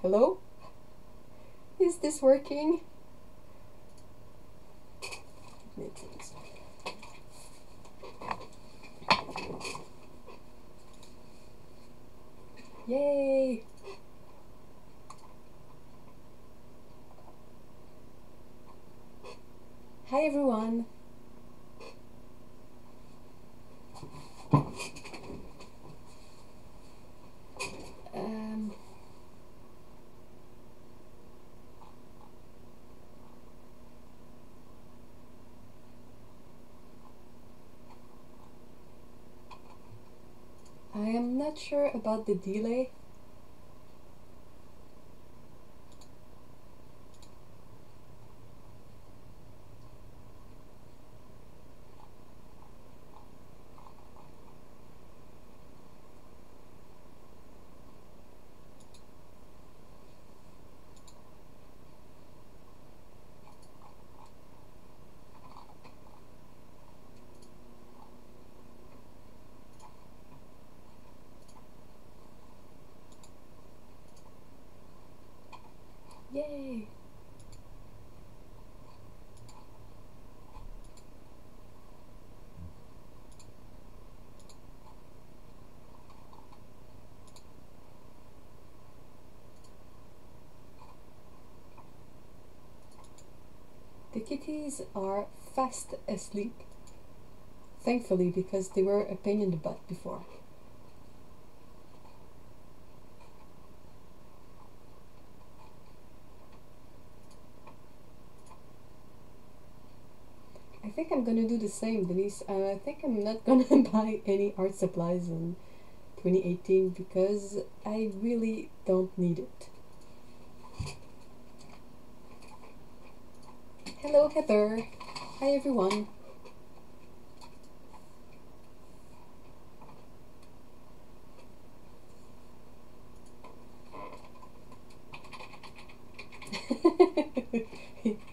Hello? Is this working? Yay! Hi everyone! I am not sure about the delay. Yay! The kitties are fast asleep. Thankfully, because they were a pain in the butt before. I think I'm gonna do the same, Denise. I think I'm not gonna buy any art supplies in 2018 because I really don't need it. Hello, Heather. Hi, everyone.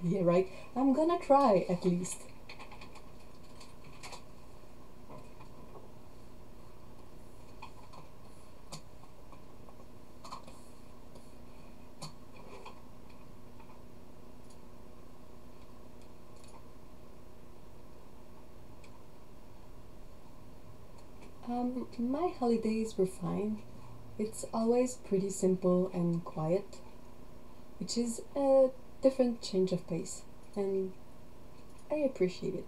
Yeah, right. I'm gonna try at least. My holidays were fine. It's always pretty simple and quiet, which is a different change of pace, and I appreciate it.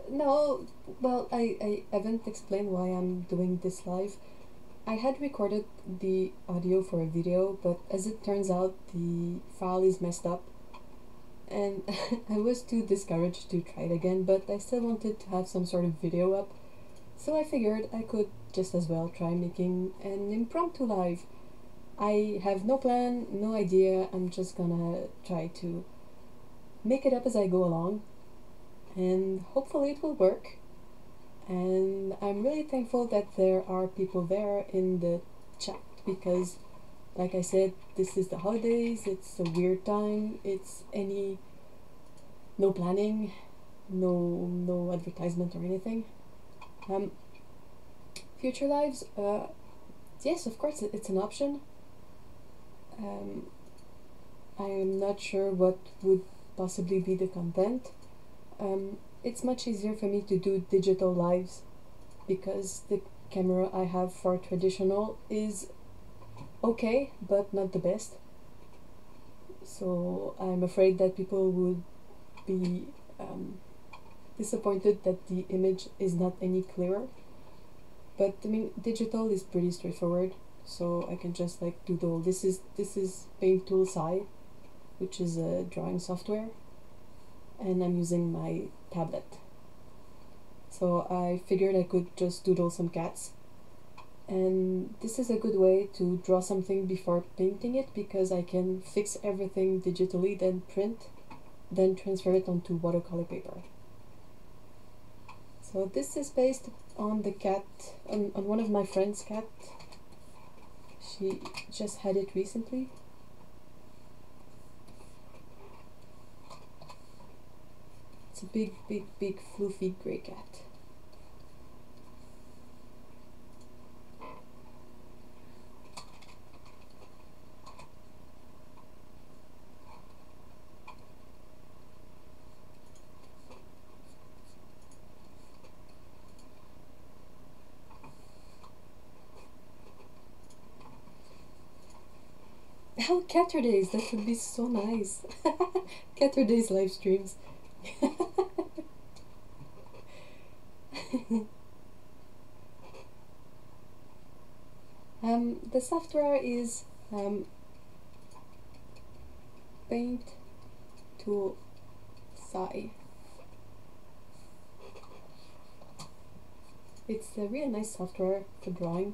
No, well, I haven't explained why I'm doing this live. I had recorded the audio for a video, but as it turns out, the file is messed up, and I was too discouraged to try it again, but I still wanted to have some sort of video up, so I figured I could just as well try making an impromptu live. I have no plan, no idea, I'm just gonna try to make it up as I go along, and hopefully it will work. And I'm really thankful that there are people there in the chat because, like I said, this is the holidays, it's a weird time, it's no planning, no advertisement or anything. Future lives, yes, of course, it's an option. I'm not sure what would possibly be the content. It's much easier for me to do digital lives because the camera I have for traditional is okay, but not the best. so I'm afraid that people would be disappointed that the image is not any clearer. But I mean, digital is pretty straightforward, so I can just like doodle. This is Paint Tool Sai, which is a drawing software, and I'm using my tablet. So I figured I could just doodle some cats, and this is a good way to draw something before painting it, because I can fix everything digitally, then print, then transfer it onto watercolor paper. So this is based on the cat, on one of my friend's cat. She just had it recently. It's a big, big, big, fluffy grey cat. Oh, Caturdays, that would be so nice. Caturday's live streams. The software is Paint Tool Sai. It's a really nice software for drawing.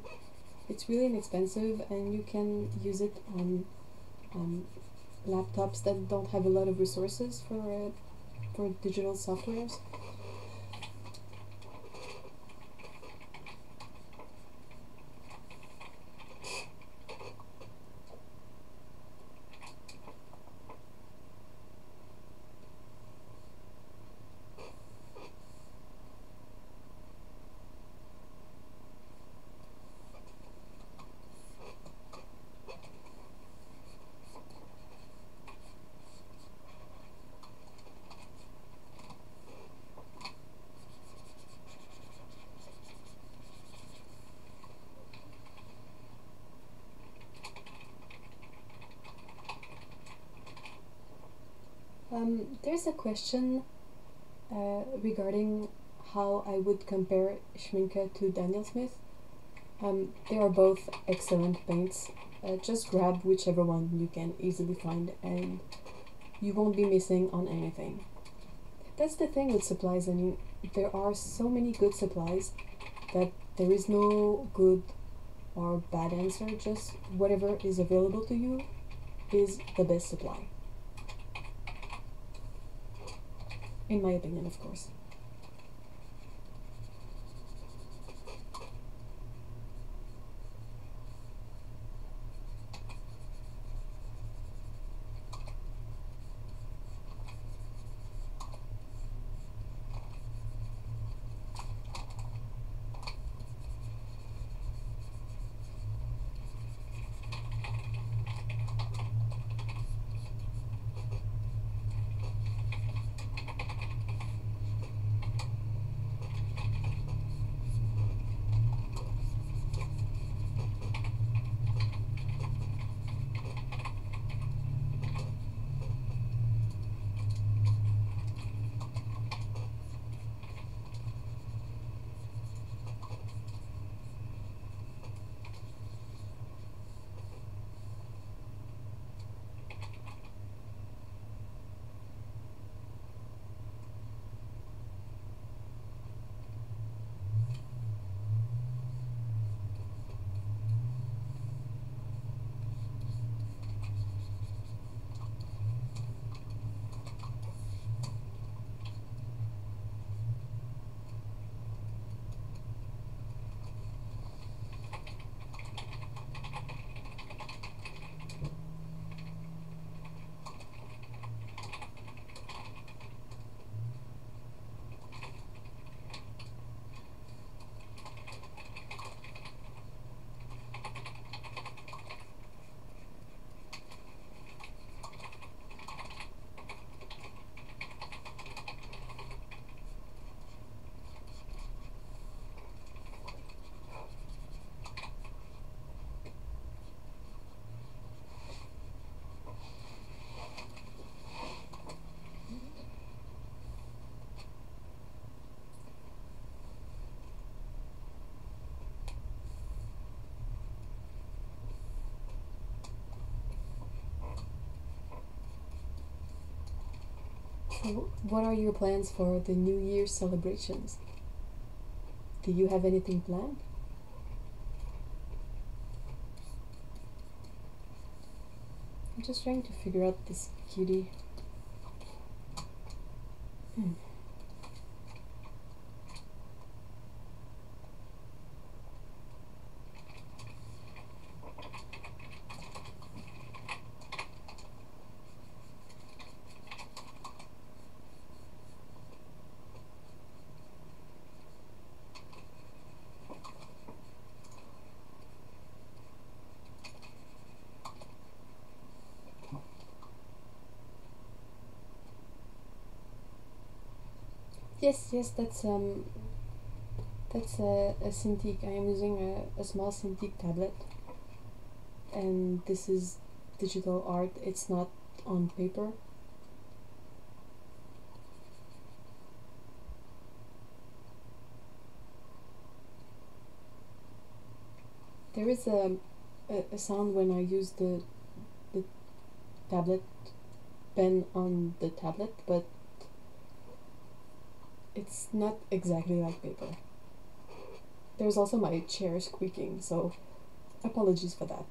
It's really inexpensive, and you can use it on laptops that don't have a lot of resources for digital softwares. There's a question regarding how I would compare Schminke to Daniel Smith. They are both excellent paints. Just grab whichever one you can easily find, and you won't be missing on anything. That's the thing with supplies. I mean, there are so many good supplies that there is no good or bad answer. Just whatever is available to you is the best supply. In my opinion, of course. So, what are your plans for the New Year's celebrations? Do you have anything planned? I'm just trying to figure out this cutie. Yes, that's a Cintiq. I am using a small Cintiq tablet, and this is digital art. It's not on paper. There is a sound when I use the tablet pen on the tablet, but it's not exactly like paper. There's also my chair squeaking, so apologies for that.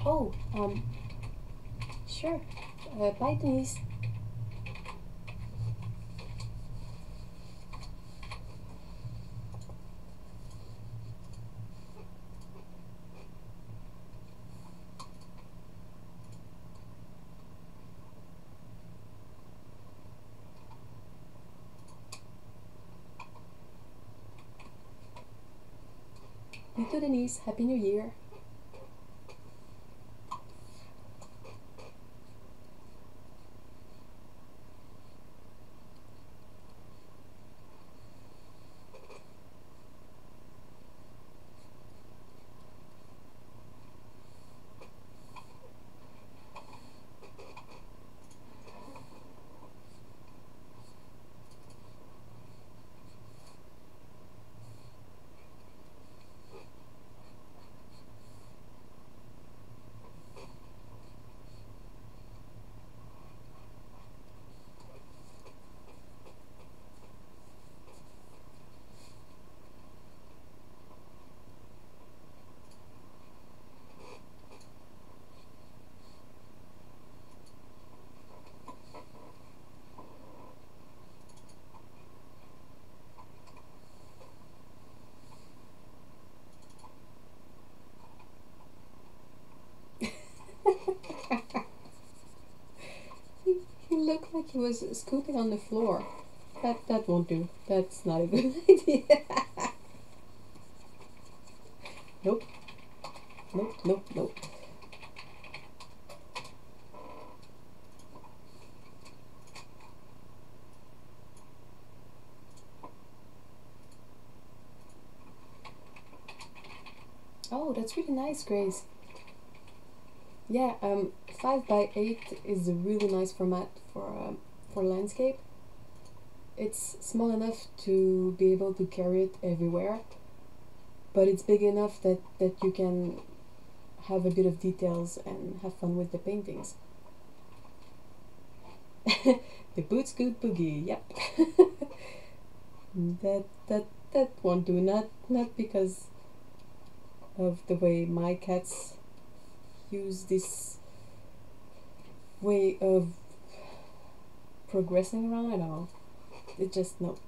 Oh, sure. Bye, Denise. You too, Denise. Happy New Year. looked like he was scooping on the floor. That won't do. That's not a good idea. Nope. Nope, nope, nope. Oh, that's really nice, Grace. Yeah, 5 by 8 is a really nice format for landscape. It's small enough to be able to carry it everywhere, but it's big enough that you can have a bit of details and have fun with the paintings. The boot scoot boogie, yep. that won't do. Not because of the way my cats use this way of progressing around. I don't know. It just no.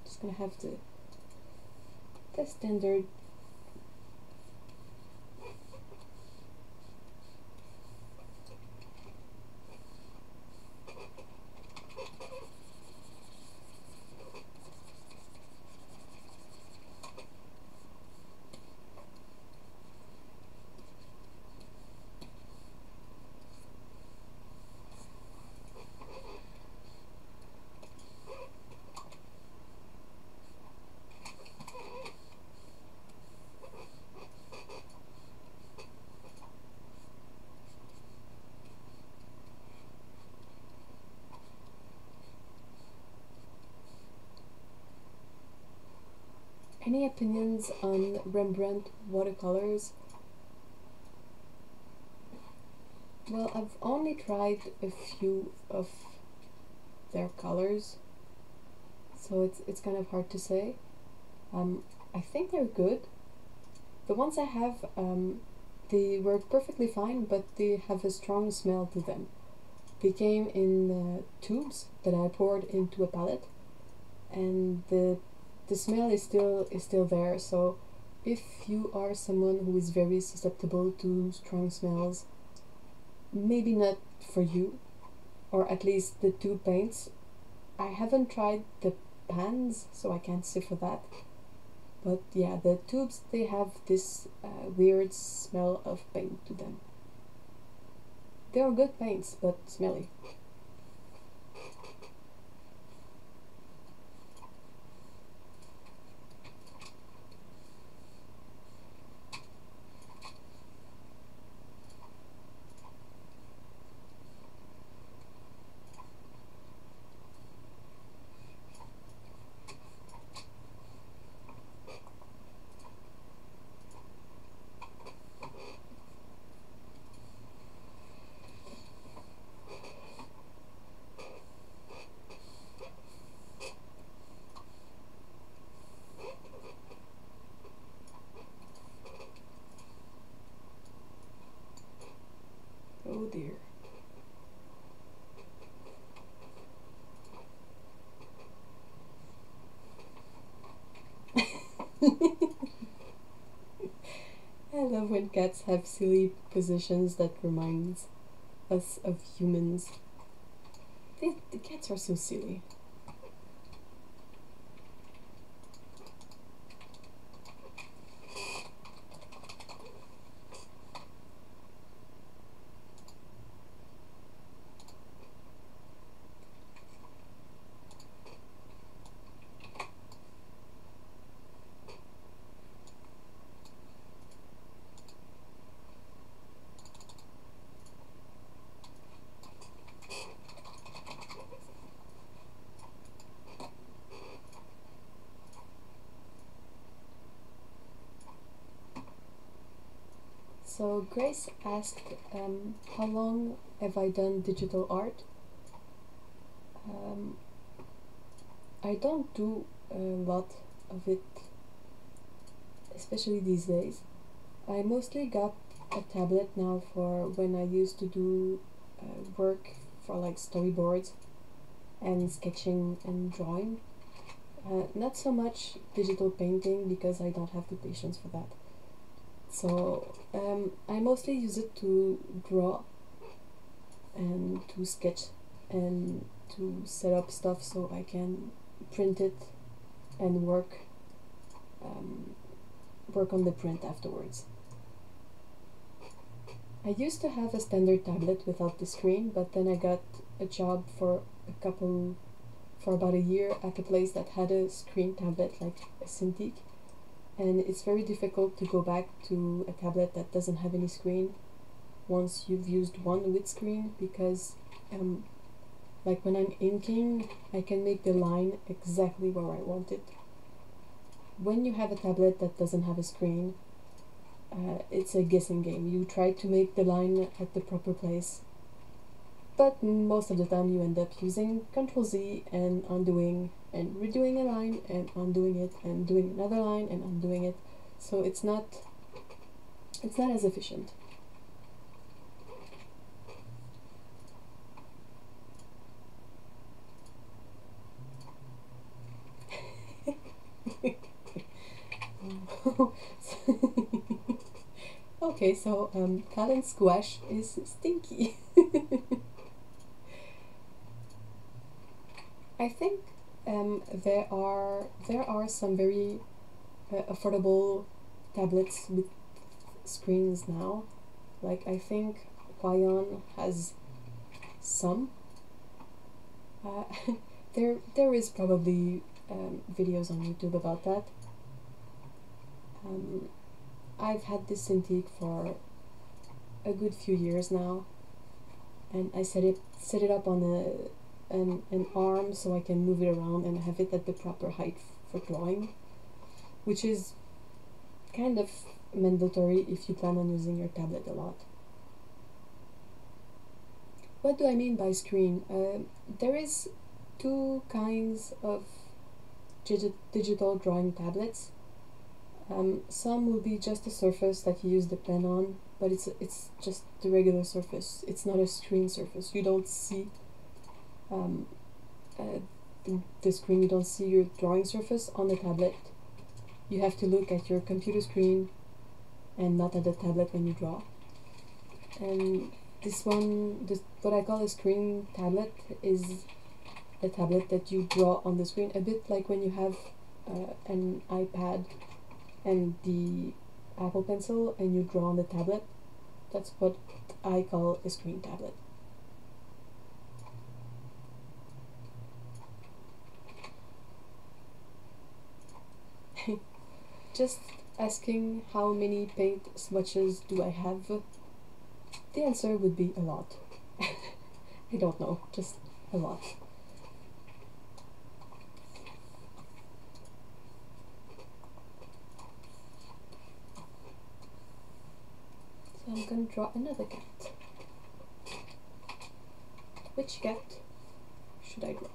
Just gonna have the standard. Any opinions on Rembrandt watercolors? Well, I've only tried a few of their colors, so it's kind of hard to say. I think they're good. The ones I have, they work perfectly fine, but they have a strong smell to them. They came in tubes that I poured into a palette, and the smell is still there. So if you are someone who is very susceptible to strong smells, maybe not for you, or at least the tube paints. I haven't tried the pans, so I can't say for that. But yeah, the tubes, they have this weird smell of paint to them. They are good paints, but smelly. Oh dear. I love when cats have silly positions that reminds us of humans. The cats are so silly. So Grace asked, how long have I done digital art? I don't do a lot of it, especially these days. I mostly got a tablet now for when I used to do work for like storyboards and sketching and drawing. Not so much digital painting because I don't have the patience for that. So I mostly use it to draw and to sketch and to set up stuff so I can print it and work on the print afterwards. I used to have a standard tablet without the screen, but then I got a job for about a year at a place that had a screen tablet, like a Cintiq, and it's very difficult to go back to a tablet that doesn't have any screen once you've used one with screen, because like when I'm inking, I can make the line exactly where I want it. When you have a tablet that doesn't have a screen, it's a guessing game. You try to make the line at the proper place, but most of the time you end up using Ctrl-Z and undoing and redoing a line and undoing it and doing another line and undoing it. So it's not as efficient. Okay, so talent squash is stinky. I think there are some very affordable tablets with screens now. Like I think Quyon has some. Uh, there is probably videos on YouTube about that. I've had this Cintiq for a good few years now, and I set it up on an arm so I can move it around and have it at the proper height for drawing, which is kind of mandatory if you plan on using your tablet a lot. What do I mean by screen? There is two kinds of digital drawing tablets. Some will be just a surface that you use the pen on, but it's just the regular surface. It's not a screen surface. You don't see the screen. You don't see your drawing surface on the tablet. You have to look at your computer screen and not at the tablet when you draw. And what I call a screen tablet, is a tablet that you draw on the screen, a bit like when you have an iPad and the Apple Pencil and you draw on the tablet. That's what I call a screen tablet. Just asking how many paint swatches do I have, the answer would be a lot. I don't know, just a lot. So I'm gonna draw another cat. Which cat should I draw?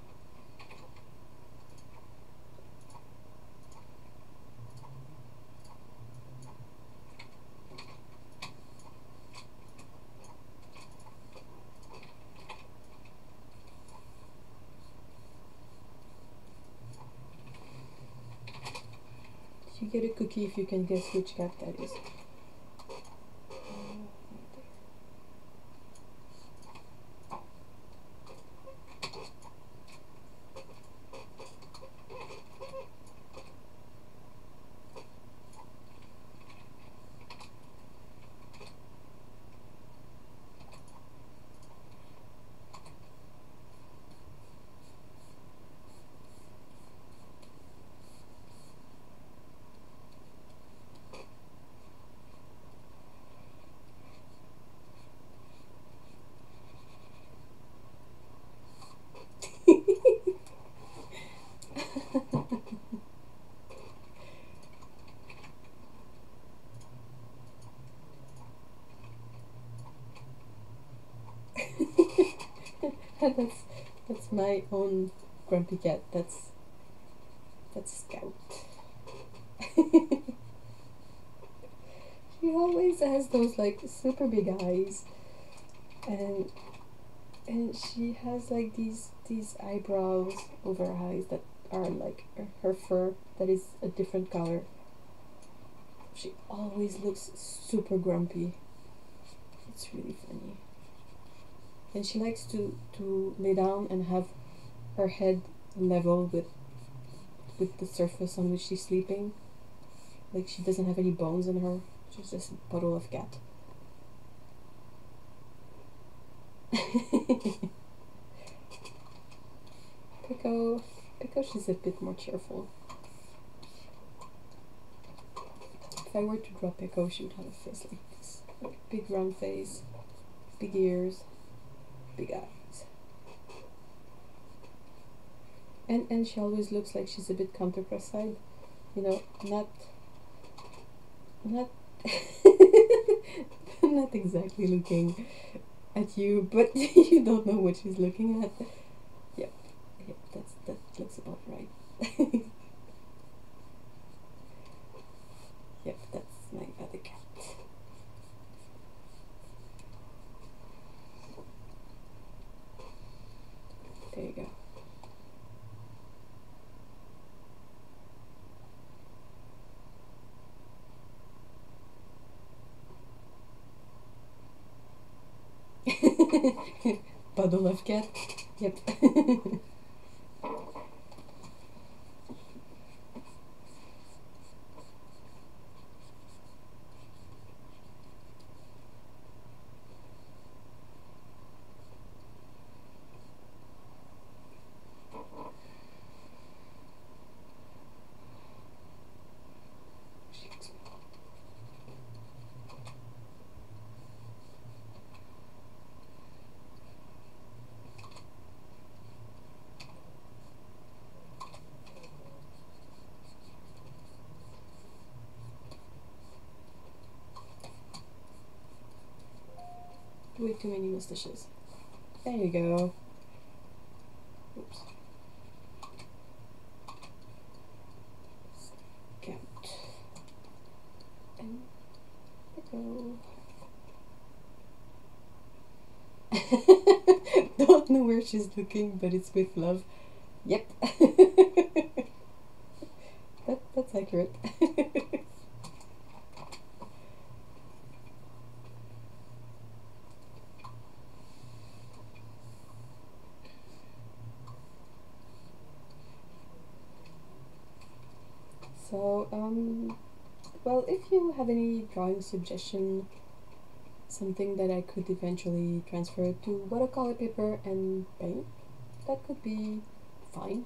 You get a cookie if you can guess which cat that is. That's my own grumpy cat. That's Scout. She always has those like super big eyes, and she has like these eyebrows over her eyes that are like her fur that is a different color. She always looks super grumpy. It's really funny. And she likes to lay down and have her head level with the surface on which she's sleeping. Like she doesn't have any bones in her. She's just a puddle of cat. Pico, she's a bit more cheerful. If I were to draw Pico, she would have a face like this. Like a big round face, big ears, big eyes. And she always looks like she's a bit counter-cross-eyed. You know, not not exactly looking at you, but you don't know what she's looking at. Yep, that looks about right. Yep, that's my other cat. There you go. Puddle of cat. Yep. Way too many mustaches. There you go. Oops. Cat. And go. Don't know where she's looking, but it's with love. Yep. That's accurate. So, well, if you have any drawing suggestion, something that I could eventually transfer to watercolor paper and paint, that could be fine.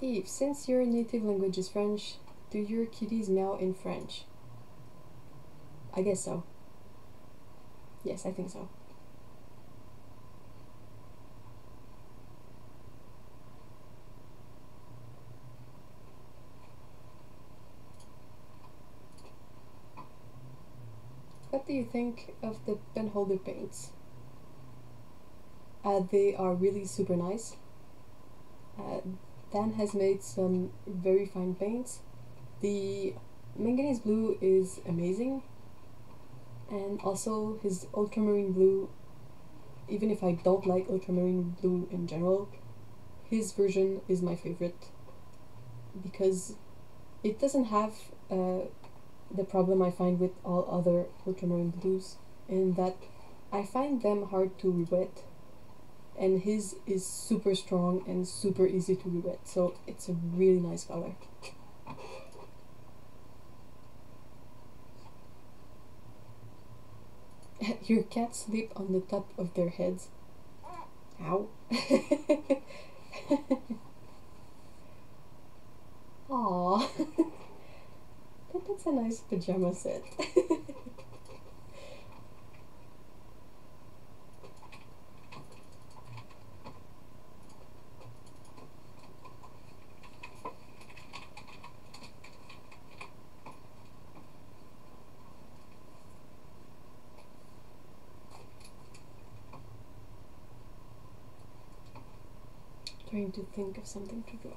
Eve, since your native language is French, do your kitties meow in French? I guess so. Yes, I think so. What do you think of the pen holder paints? They are really super nice. Dan has made some very fine paints. The manganese blue is amazing, and also his ultramarine blue, even if I don't like ultramarine blue in general, his version is my favorite because it doesn't have the problem I find with all other ultramarine blues, in that I find them hard to re-wet, and his is super strong and super easy to re-wet, so it's a really nice color. Your cats sleep on the top of their heads. Ow. Aww. That's a nice pajama set. Trying to think of something to draw.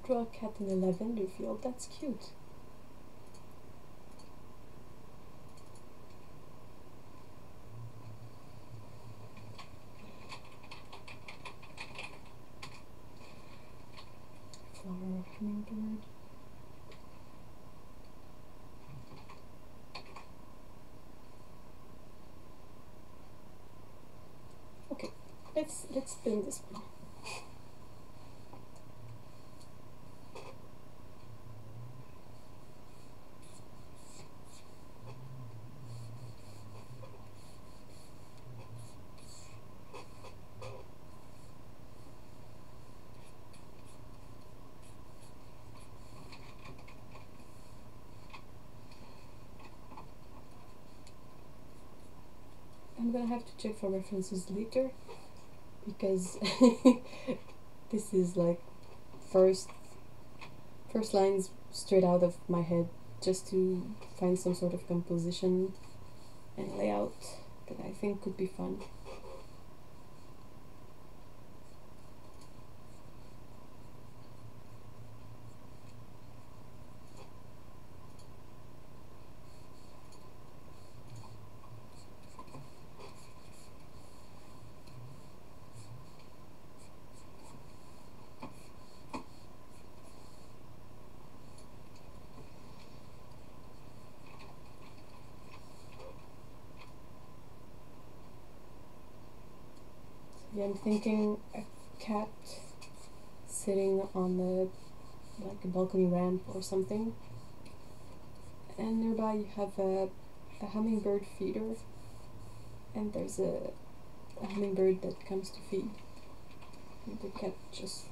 draw a cat in a lavender field. That's cute. Flower hummingbird. Okay, let's spin this one. I'm gonna have to check for references later because this is like first lines straight out of my head, just to find some sort of composition and layout that I think could be fun. Yeah, I'm thinking a cat sitting on like a balcony ramp or something, and nearby you have a hummingbird feeder, and there's a hummingbird that comes to feed. And the cat just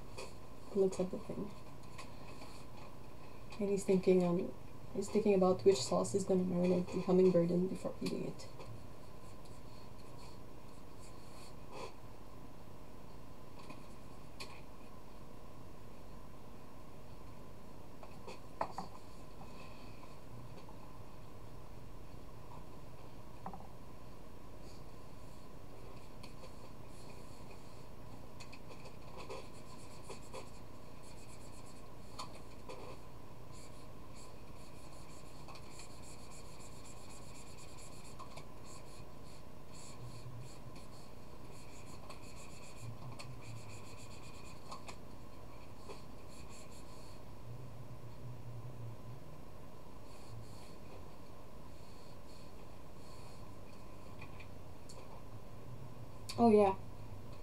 looks at the thing, and he's thinking about which sauce he's gonna marinate the hummingbird in before eating it. Oh yeah,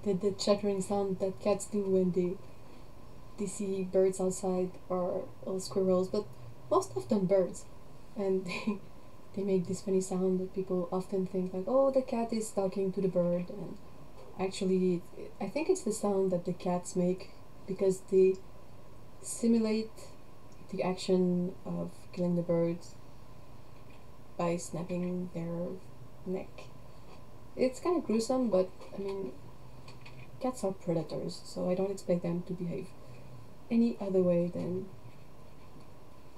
the chattering sound that cats do when they see birds outside, or squirrels, but most often birds, and they make this funny sound that people often think like, oh, the cat is talking to the bird, and actually I think it's the sound that the cats make because they simulate the action of killing the birds by snapping their neck. It's kind of gruesome, but I mean, cats are predators, so I don't expect them to behave any other way than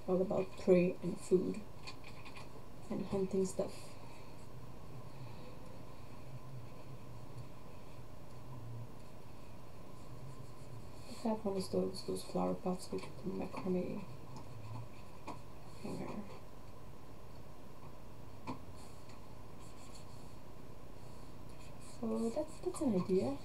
all about prey and food and hunting stuff. I have one of those flower pots with macrame hanger. So that's an idea.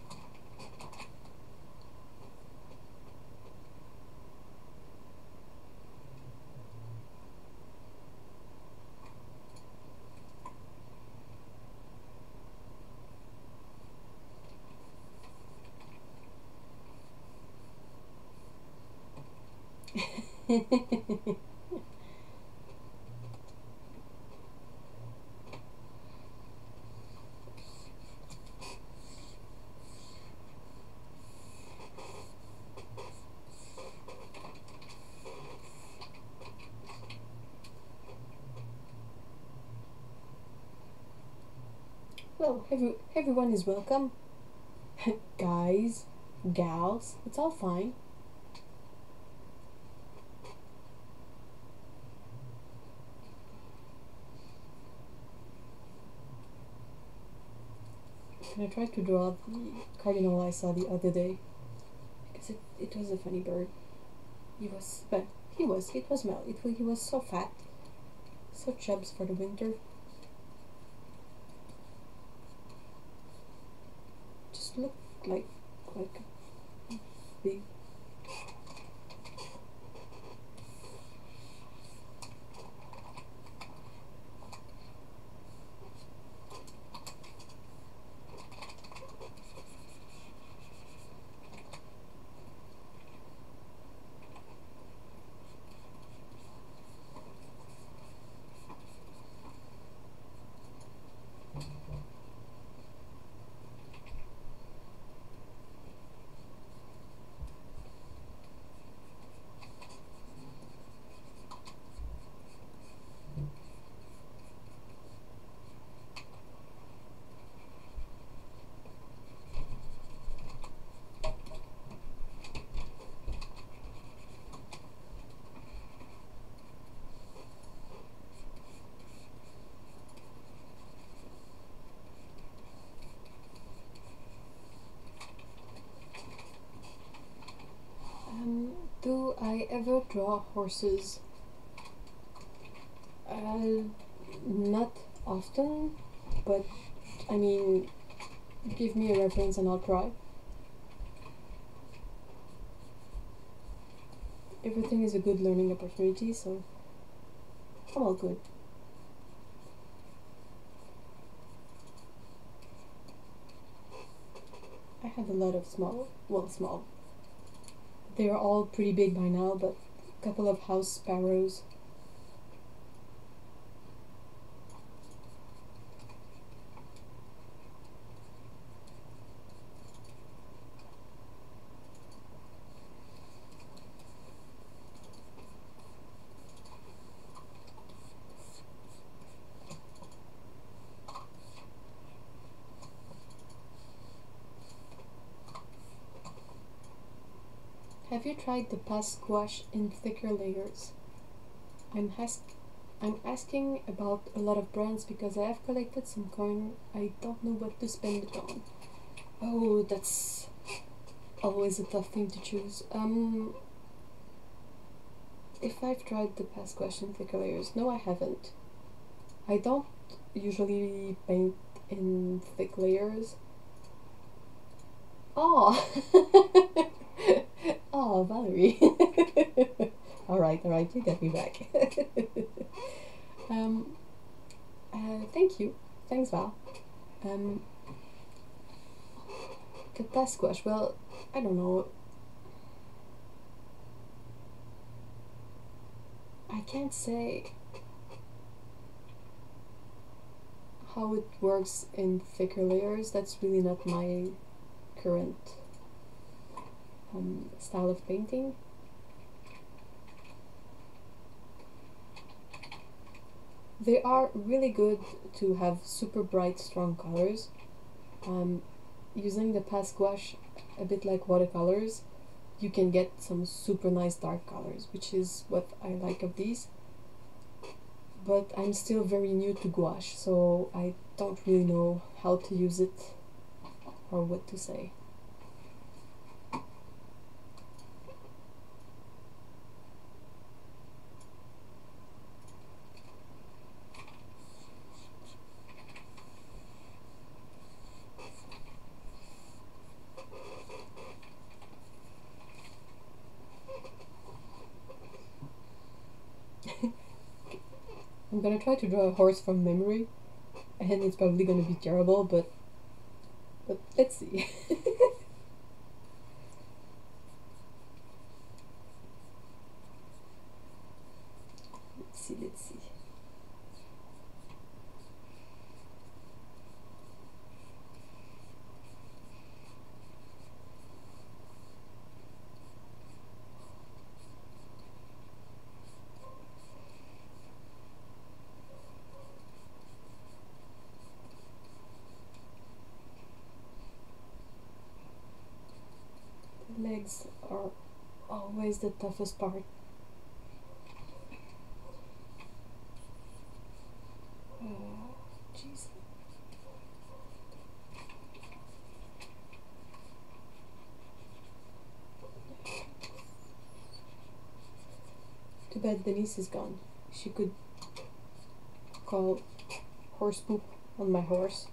Well, everyone is welcome. Guys, gals, it's all fine. And I tried to draw the cardinal I saw the other day because it was a funny bird. but it was Mel. He was so fat, so chubs for the winter. Just looked like a big. Do I ever draw horses? Not often, but I mean, give me a reference and I'll try. Everything is a good learning opportunity, so I'm all good. I have a lot of small. They are all pretty big by now, but a couple of house sparrows. Have you tried the past gouache in thicker layers? I'm asking about a lot of brands because I have collected some coin. I don't know what to spend it on. Oh, that's always a tough thing to choose. If I've tried the past gouache in thicker layers, no, I haven't. I don't usually paint in thick layers. Oh, oh, Valerie. all right, you got me back. Thank you. Thanks, Val. The past gouache. Well, I don't know. I can't say how it works in thicker layers. That's really not my current style of painting. They are really good to have super bright, strong colors. Using the past gouache, a bit like watercolors, you can get some super nice dark colors, which is what I like of these. But I'm still very new to gouache, so I don't really know how to use it or what to say. I'm gonna try to draw a horse from memory, and it's probably gonna be terrible, but let's see. Let's see. The legs are always the toughest part. Jeez. Too bad Denise is gone. She could call horse poop on my horse.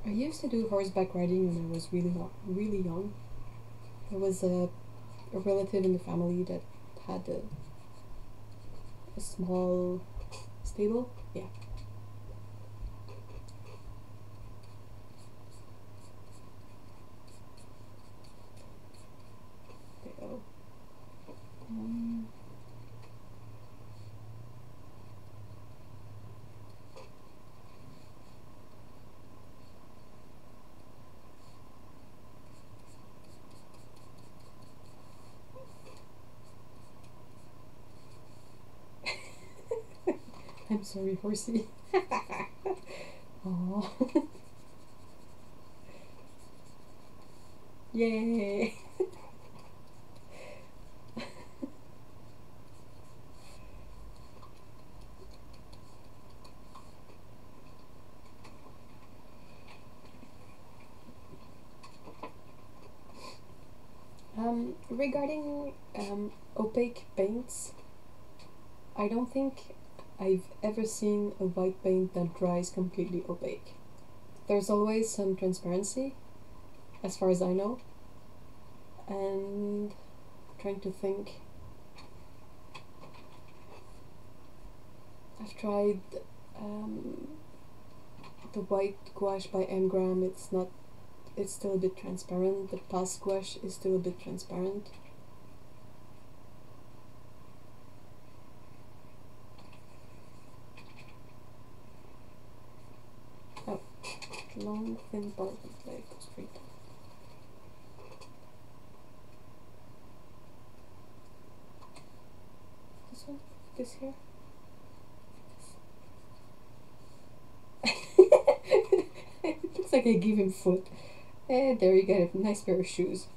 I used to do horseback riding when I was really young. There was a relative in the family that had a small stable. Yeah. There you go. I'm sorry, Horsie. Aww. Yay! Regarding opaque paints, I don't think I've ever seen a white paint that dries completely opaque. There's always some transparency, as far as I know, and I'm trying to think. I've tried the white gouache by Engram. It's still a bit transparent. The past gouache is still a bit transparent. Oh, long thin part of the straight. This one? This here? It looks like I gave him foot. There you go, a nice pair of shoes.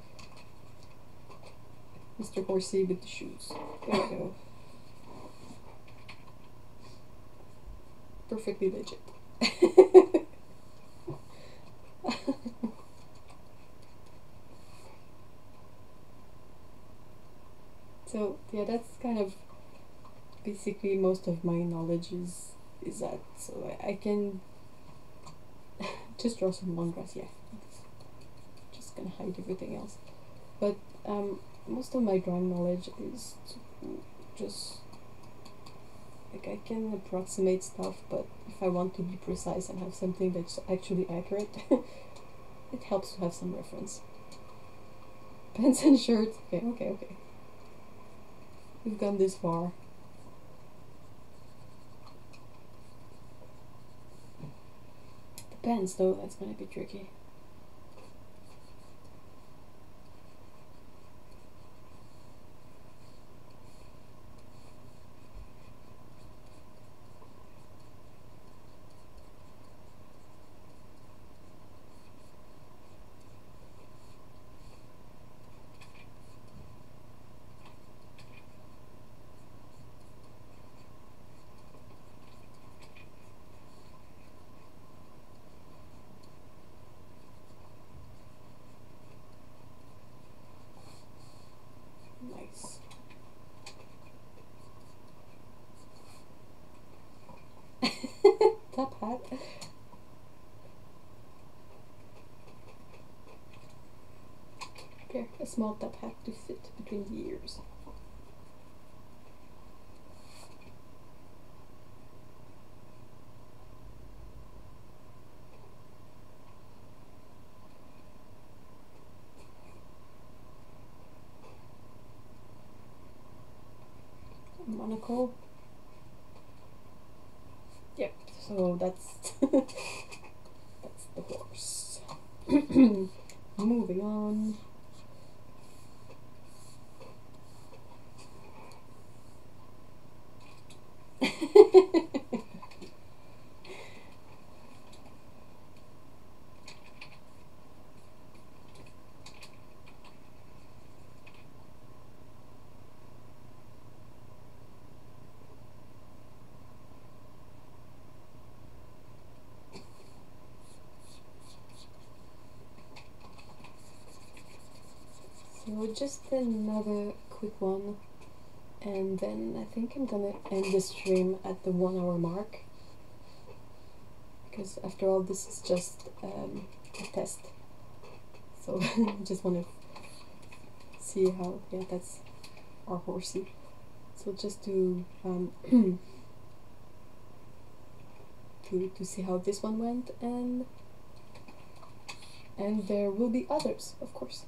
Mr. Horsie with the shoes. There we go. Perfectly legit. So yeah, that's kind of basically most of my knowledge is that. So I can just draw some long grass. Yeah, just gonna hide everything else. But most of my drawing knowledge is to just like I can approximate stuff, but if I want to be precise and have something that's actually accurate, it helps to have some reference. Pants and shirts. Okay. We've gone this far. The pants, though, that's gonna be tricky. Nice. Top hat. Here, a small top hat to fit between the ears. Monocle. Yep, so that's that's the horse. Moving on. so just another quick one, and then I think I'm gonna end the stream at the 1 hour mark, because after all this is just a test, so I just want to see how, yeah, that's our Horsie. So just to to see how this one went, and there will be others, of course.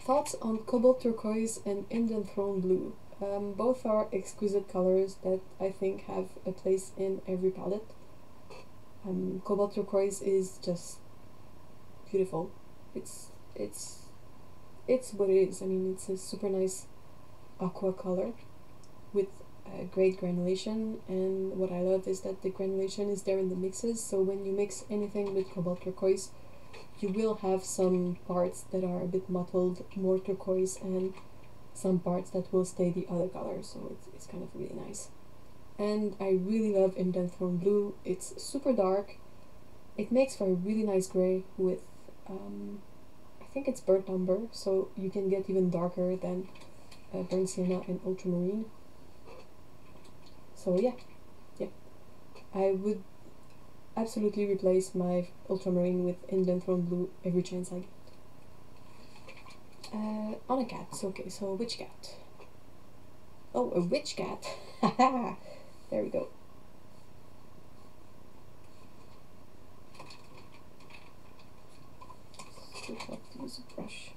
Thoughts on cobalt turquoise and Indian throne blue. Both are exquisite colors that I think have a place in every palette. Cobalt turquoise is just beautiful. It's what it is. I mean, it's a super nice aqua color with great granulation, and what I love is that the granulation is there in the mixes, so when you mix anything with cobalt turquoise, you will have some parts that are a bit mottled, more turquoise, and some parts that will stay the other color, so it's kind of really nice. And I really love Indian throne blue. It's super dark. It makes for a really nice gray with I think it's burnt umber, so you can get even darker than burnt sienna and ultramarine. So yeah, I would absolutely replace my ultramarine with Indian throne blue every chance I get. On a cat. Okay, so which cat? Oh, a witch cat. Haha. There we go. Still have to use a brush.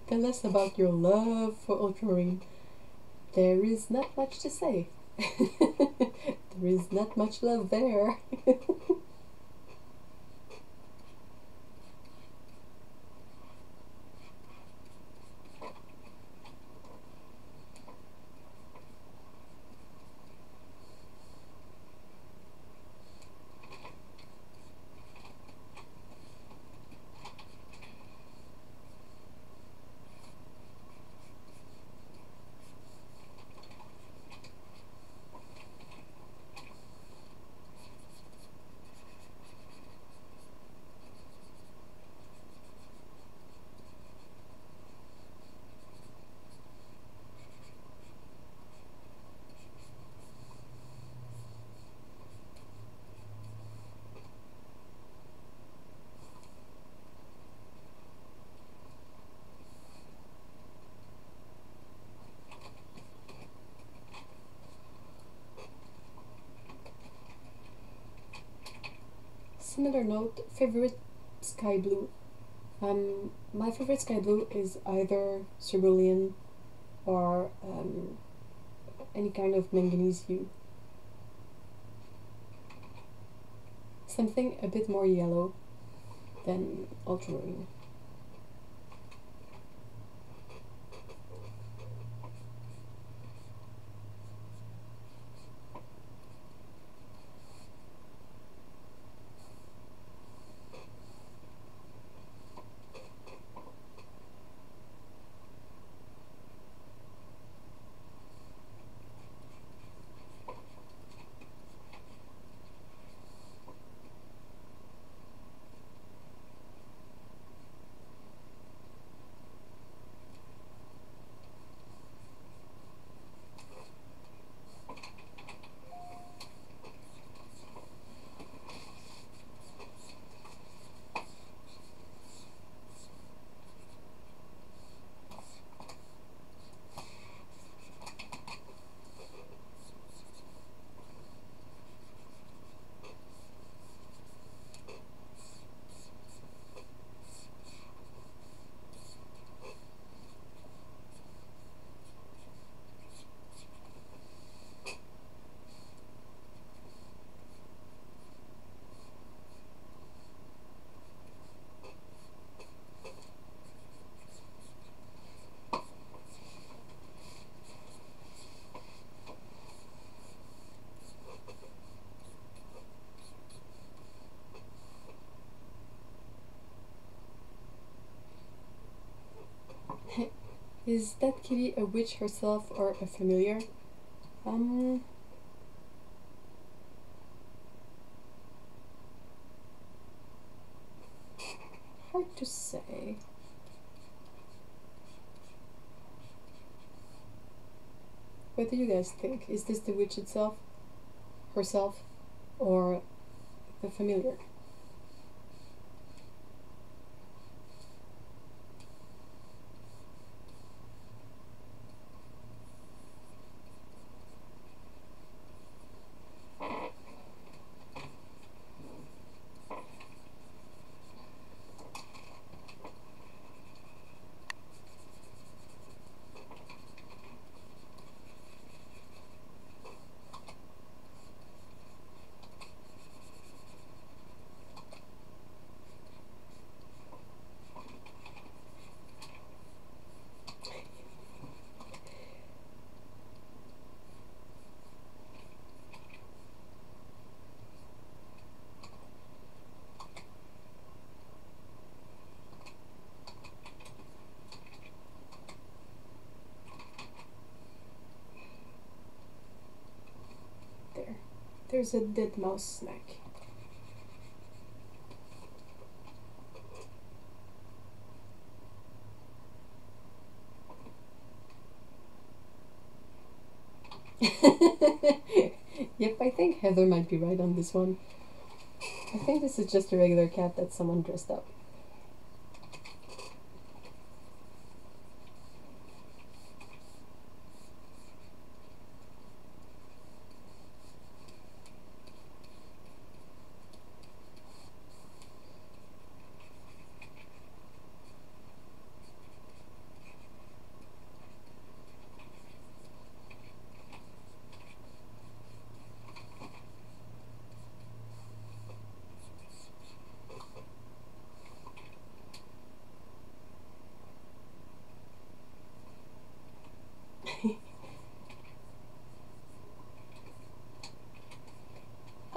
Tell us about your love for ultramarine. There is not much to say. There is not much love there. Similar note, favorite sky blue. My favorite sky blue is either cerulean or any kind of manganese hue. Something a bit more yellow than ultramarine. Is that kitty a witch herself or a familiar? Hard to say. What do you guys think? Is this the witch itself, herself, or the familiar? There's a dead mouse snack. Yep, I think Heather might be right on this one. I think this is just a regular cat that someone dressed up.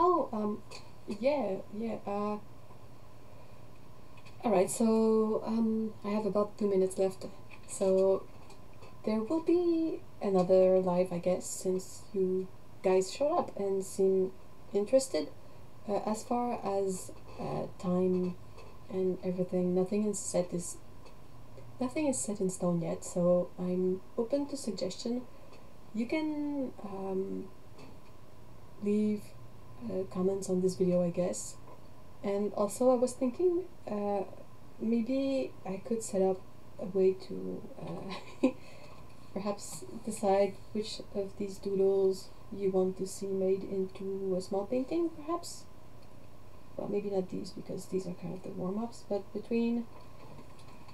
Oh, yeah. Alright, so, I have about 2 minutes left. So, there will be another live, I guess, since you guys showed up and seem interested. As far as time and everything, nothing is set in stone yet, so I'm open to suggestion. You can leave comments on this video, I guess. And also I was thinking maybe I could set up a way to perhaps decide which of these doodles you want to see made into a small painting, perhaps. Well, maybe not these, because these are kind of the warm-ups, but between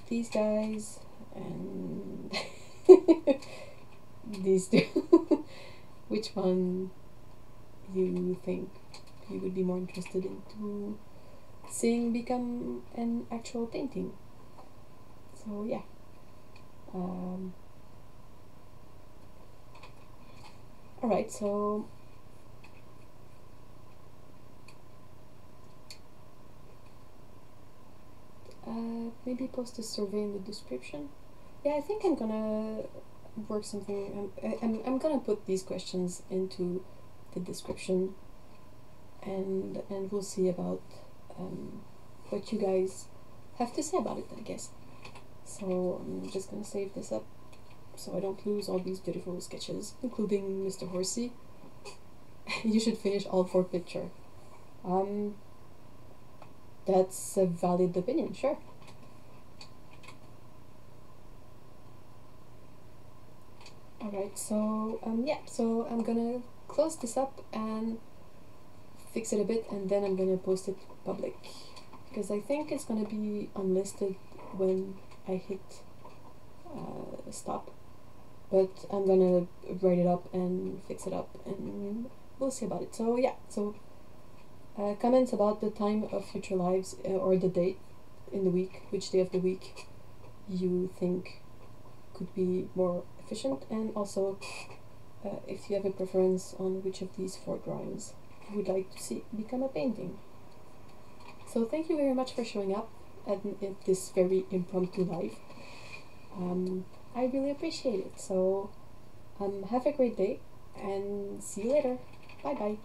these guys and these two, which one you think you would be more interested into seeing become an actual painting? So yeah, alright, so maybe post a survey in the description. Yeah, I think I'm gonna work something. I'm gonna put these questions into the description, and we'll see about what you guys have to say about it, I guess. So I'm just gonna save this up so I don't lose all these beautiful sketches, including Mr. Horsie. You should finish all 4 picture. That's a valid opinion, sure. Alright, so yeah, so I'm gonna close this up and fix it a bit, and then I'm gonna post it public, because I think it's gonna be unlisted when I hit stop, but I'm gonna write it up and fix it up, and we'll see about it. So yeah, so comments about the time of future lives, or the date in the week, which day of the week you think could be more efficient, and also if you have a preference on which of these 4 drawings you would like to see become a painting. So thank you very much for showing up at this very impromptu live. I really appreciate it. So have a great day and see you later. Bye bye.